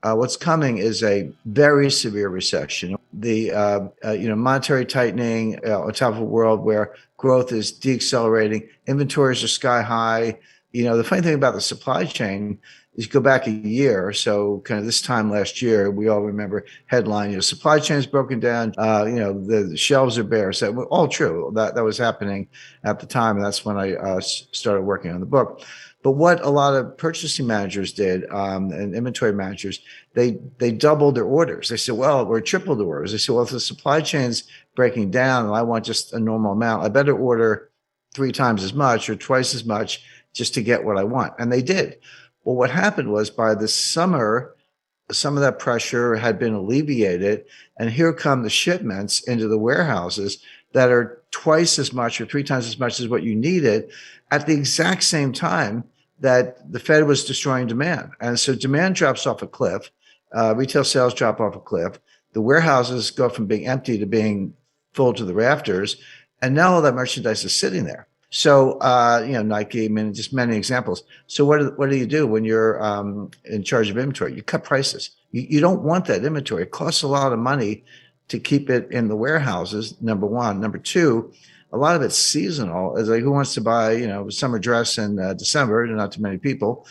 What's coming is a very severe recession. The monetary tightening on top of a world where growth is deaccelerating, inventories are sky high. The funny thing about the supply chain is you go back a year or so, kind of this time last year, we all remember headline, supply chain's broken down, the shelves are bare. So all true. That was happening at the time, and that's when I started working on the book. But what a lot of purchasing managers did, and inventory managers, they doubled their orders. They said, well, or tripled the orders. They said, well, if the supply chain's breaking down and I want just a normal amount, I better order 3 times as much or twice as much just to get what I want. And they did. Well, what happened was by the summer, some of that pressure had been alleviated, and here come the shipments into the warehouses that are twice as much or 3 times as much as what you needed at the exact same time that the Fed was destroying demand. And so demand drops off a cliff, retail sales drop off a cliff, the warehouses go from being empty to being full to the rafters, and now all that merchandise is sitting there. So, Nike, I mean, just many examples. So what do you do when you're in charge of inventory? You cut prices. You don't want that inventory. It costs a lot of money to keep it in the warehouses, number one. Number two, a lot of it's seasonal. It's like, who wants to buy, a summer dress in December? Not too many people.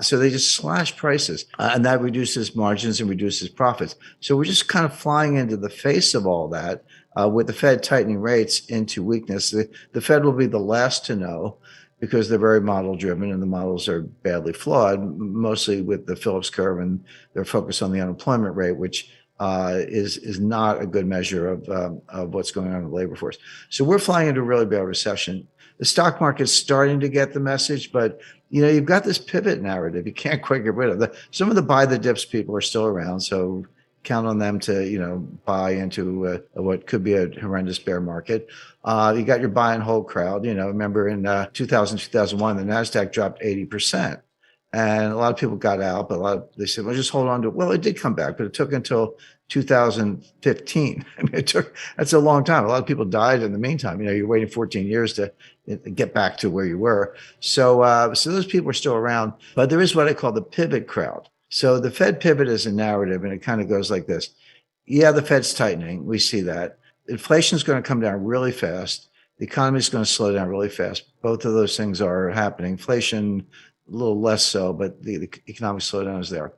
So they just slash prices, and that reduces margins and reduces profits. So we're just kind of flying into the face of all that. With the Fed tightening rates into weakness, the Fed will be the last to know because they're very model driven and the models are badly flawed, mostly with the Phillips curve and their focus on the unemployment rate, which is not a good measure of what's going on in the labor force. So we're flying into a really bad recession. The stock market's starting to get the message, but you've got this pivot narrative. You can't quite get rid of that. Some of the buy the dips people are still around, so count on them to buy into what could be a horrendous bear market. You got your buy and hold crowd. Remember in 2000, 2001, the NASDAQ dropped 80%. And a lot of people got out, but they said, well, just hold on to it. Well, it did come back, but it took until 2015. I mean, that's a long time. A lot of people died in the meantime. You're waiting 14 years to get back to where you were. So those people are still around, but there is what I call the pivot crowd. So the Fed pivot is a narrative, and it kind of goes like this. Yeah, the Fed's tightening. We see that. Inflation is going to come down really fast. The economy is going to slow down really fast. Both of those things are happening. Inflation, a little less so, but the economic slowdown is there.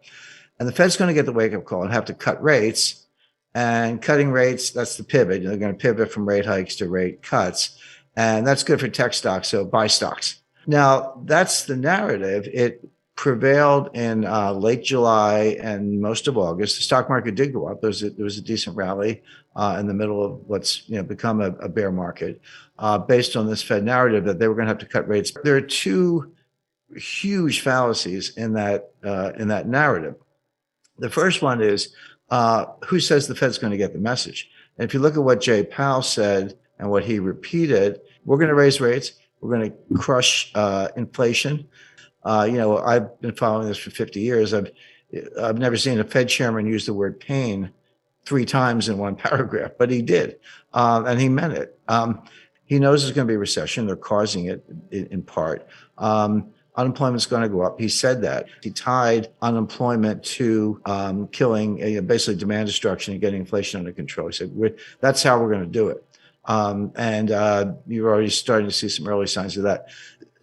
And the Fed's going to get the wake-up call and have to cut rates. And cutting rates, that's the pivot. They're going to pivot from rate hikes to rate cuts. And that's good for tech stocks, so buy stocks. Now, that's the narrative. It prevailed in late July and most of August. The stock market did go up. There was a decent rally in the middle of what's become a bear market based on this Fed narrative that they were going to have to cut rates. There are two huge fallacies in that narrative. The first one is who says the Fed's going to get the message? And if you look at what Jay Powell said and what he repeated, we're going to raise rates. We're going to crush inflation. I've been following this for 50 years. I've never seen a Fed chairman use the word pain 3 times in one paragraph, but he did, and he meant it. He knows there's going to be a recession. They're causing it in part. Unemployment's going to go up. He said that. He tied unemployment to killing, basically demand destruction and getting inflation under control. He said, that's how we're going to do it. And you're already starting to see some early signs of that.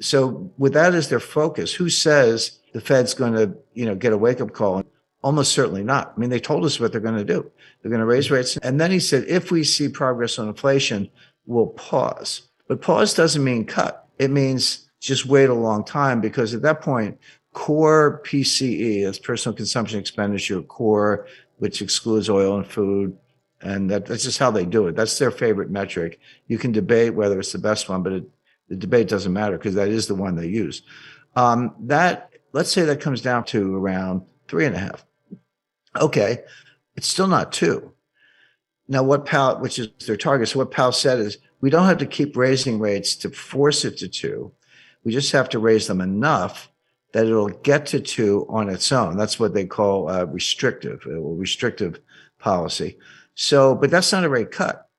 So with that as their focus, who says the Fed's going to, get a wake-up call? Almost certainly not. I mean, they told us what they're going to do. They're going to raise rates. And then he said, if we see progress on inflation, we'll pause. But pause doesn't mean cut. It means just wait a long time, because at that point, core PCE, that's personal consumption expenditure, core, which excludes oil and food, and that's just how they do it. That's their favorite metric. You can debate whether it's the best one, but the debate doesn't matter because that is the one they use. Let's say that comes down to around 3.5. Okay, it's still not 2. Now, what Powell, which is their target, so what Powell said is, we don't have to keep raising rates to force it to 2. We just have to raise them enough that it'll get to 2 on its own. That's what they call restrictive policy. So, but that's not a rate cut.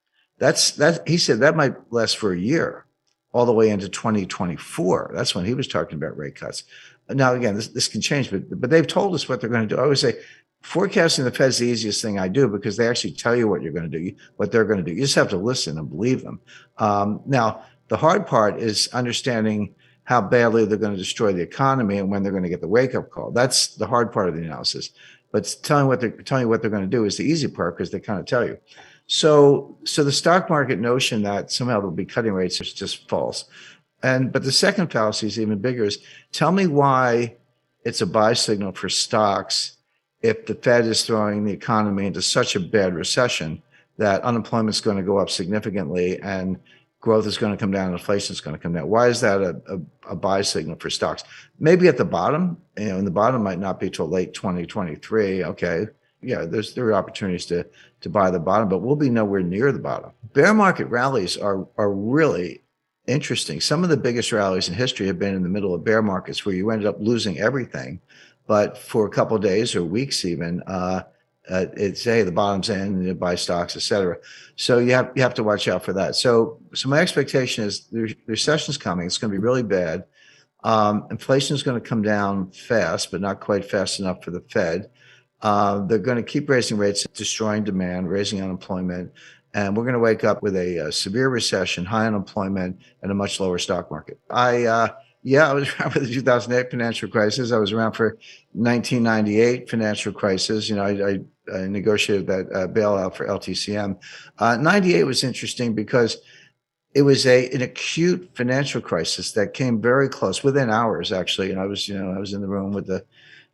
He said that might last for a year, all the way into 2024. That's when he was talking about rate cuts. Now, again, this can change, but they've told us what they're going to do. I always say forecasting the Fed's the easiest thing I do because they actually tell you what you're going to do, what they're going to do. You just have to listen and believe them. Now, the hard part is understanding how badly they're going to destroy the economy and when they're going to get the wake-up call. That's the hard part of the analysis. But telling what they're going to do is the easy part because they kind of tell you. So the stock market notion that somehow there'll be cutting rates is just false. But the second fallacy is even bigger is tell me why it's a buy signal for stocks if the Fed is throwing the economy into such a bad recession that unemployment is going to go up significantly and growth is going to come down, inflation is going to come down. Why is that a buy signal for stocks? Maybe at the bottom, and the bottom might not be till late 2023. Okay. Yeah, there are opportunities to buy the bottom, but we'll be nowhere near the bottom. Bear market rallies are really interesting. Some of the biggest rallies in history have been in the middle of bear markets where you ended up losing everything, but for a couple of days or weeks even, it's hey, the bottom's in, and you buy stocks, et cetera. So you have to watch out for that. So my expectation is the recession's coming. It's going to be really bad. Inflation is going to come down fast, but not quite fast enough for the Fed. They're going to keep raising rates, destroying demand, raising unemployment. And we're going to wake up with a severe recession, high unemployment, and a much lower stock market. I was around for the 2008 financial crisis. I was around for 1998 financial crisis. I negotiated that bailout for LTCM. 98 was interesting because it was an acute financial crisis that came very close, within hours, actually. And I was in the room with the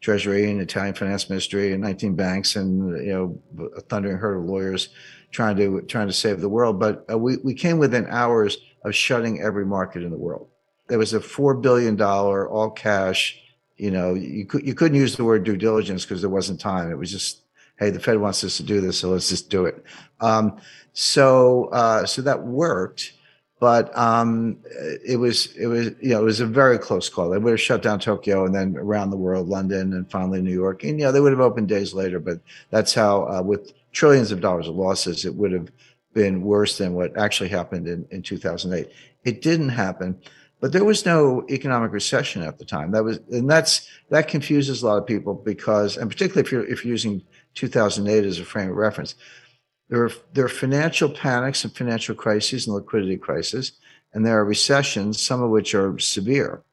Treasury and Italian finance ministry and 19 banks and a thundering herd of lawyers trying to save the world. But we came within hours of shutting every market in the world. There was a $4 billion all cash. You couldn't use the word due diligence because there wasn't time. It was just, hey, the Fed wants us to do this, so let's just do it. So that worked. But it was a very close call. They would have shut down Tokyo and then around the world, London and finally New York. And they would have opened days later. But that's how, with trillions of dollars of losses, it would have been worse than what actually happened in 2008. It didn't happen, but there was no economic recession at the time. That confuses a lot of people because, and particularly if you're using 2008 as a frame of reference. There are financial panics and financial crises and liquidity crises, and there are recessions, some of which are severe.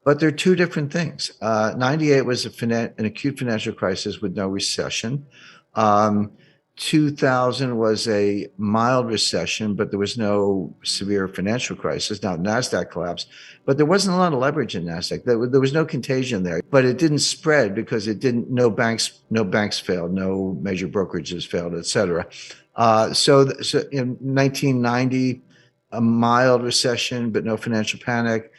But they're two different things. 98 was an acute financial crisis with no recession. 2000 was a mild recession, but there was no severe financial crisis. Now, NASDAQ collapsed, but there wasn't a lot of leverage in NASDAQ. There was no contagion there, but it didn't spread because no banks failed, no major brokerages failed, et cetera. So in 1990, a mild recession, but no financial panic.